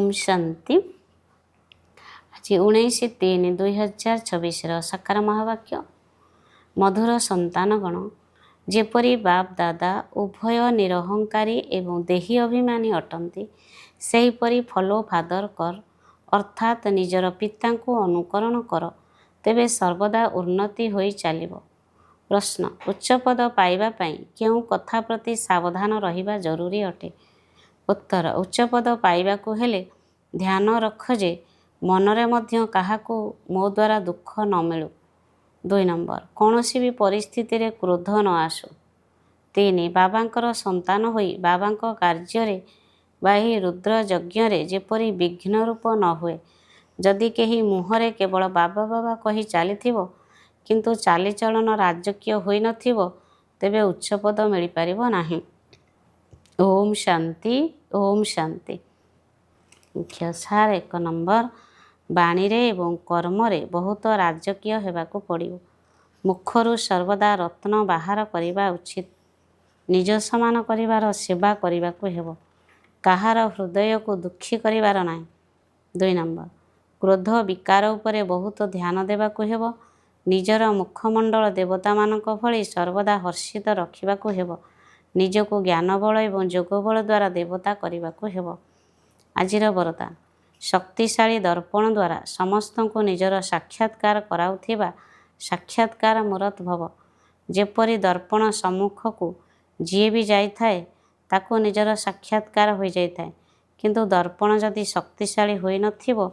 ओम शांति। आज 19/3/2024 साकार महावाक्य। मधुर संतानगण, जेपरी बाप दादा उभय निरहंकारी एवं देही अभिमानी अटंती, सेहीपरि फॉलो फादर कर अर्थात निजर पिता को अनुकरण कर, तेबे सर्वदा उन्नति होई चलिबो। प्रश्न, उच्च पद पाइबा पई केउ कथा प्रति सावधान रहिबा जरूरी अटे? उत्तर, उच्च पद पाइबाकू हेले ध्यान रख जे मनरे मध्य काहाकू मो द्वारा दुख न मिलू। 2 नंबर, कौनसी भी परिस्थिति रे क्रोध न आसू। 3, बाबांकर संतान होई बाबांको कार्य बाही रुद्र यज्ञ रे जेपरी विघ्न रूप न हुए। जदि केही मुहरे केवल बाबा बाबा कही चलीथिबो किंतु चालीचलन राजकीय होई नथिबो, तेबे उच्च पद मिली पारिबो नाही। ओम शांति। ओम शांति। मुख्य सार 1 नंबर, बाणी रे एवं कर्म रे बहुत राजकीय हेबाकू पड़िबो। मुखरु सर्वदा रत्न बाहर करिबा उचित। निज समान करिवार सेवा करिबाकू हेबो। काहार हृदय को दुखी करिवार नाही। 2 नंबर, क्रोध विकार उपरे बहुत ध्यान देबाकू हेबो। निजर मुखमंडल देवता मानक भली सर्वदा हर्षित रखिबाकू हेबो। निजको ज्ञान बल एवं जोग बल द्वारा देवता करिबाकू हेबो। आजिर वरदान, शक्तिशाली दर्पण द्वारा समस्त को निजर साक्षात्कार कराउथिबा साक्षात्कार मूर्त भव। जेपरी दर्पण सम्मुख को जी भी जाई थाए ताको निजर साक्षात्कार हो जाई थाए, किंतु दर्पण जदि शक्तिशाली होई नथिबो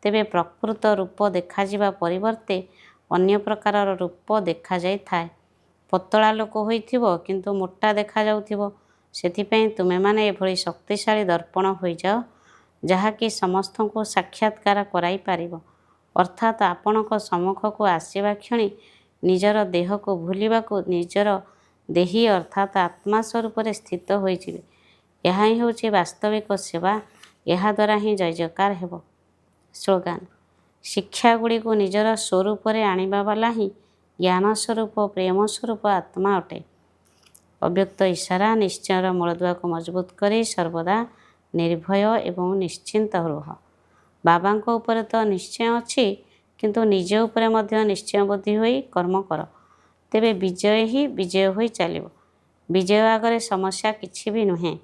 तेबे प्रकृत रूप देखा जिबा परिवर्ते अन्य प्रकार रूप देखा जाई थाए। पतला लोक होइथिबो किंतु मोटा देखा जाउथिबो। सेथिपई तुमे माने एभली शक्तिशाली दर्पण होई जाओ जहाँकि समस्त को साक्षात्कार कराई पारिबो। अर्थात आपणक सम्मुख को आसीबा क्षणी निजर देह को भूलिबा को निजर देही अर्थात आत्मा स्वरूप स्थित होई जिवे। यह ही होची वास्तविक सेवा। यह द्वारा ही जय जयकार हेबो। स्लोगान, शिक्षा गुड़ी को निजर स्वरूप रे आनिबा वाला ही ज्ञान स्वरूप प्रेम स्वरूप आत्मा अटे। अव्यक्त इशारा, निश्चयर मूलदुआ को मजबूत करी सर्वदा निर्भय एवं निश्चिंत रुह। बाबांको ऊपर तो निश्चय अच्छी, किंतु निज उपरे मध्य निश्चय बुद्धि होई कर्म कर, तेबे विजय ही विजय होई चलिबो। विजय आगरे समस्या किछि भी नुहे।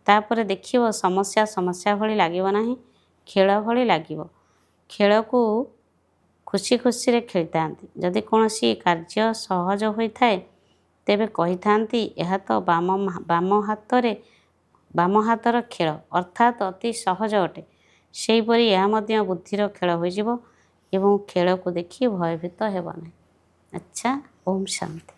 तापरे देखिबो समस्या समस्या भली लागिबो नाही, खेल भली लागिबो। खेल को खुशी खुशी रे खेलतांती। जदि कोनोसी कार्य सहज होई थाए तेबे कहि थांती यह तो बाम हातर खेल अर्थात अति सहज अटे। सेहीपरि यह मध्य बुद्धिर खेल होई जिवो एवं खेल को देखि भयभीत हेबो नाही। अच्छा, ओम शांति।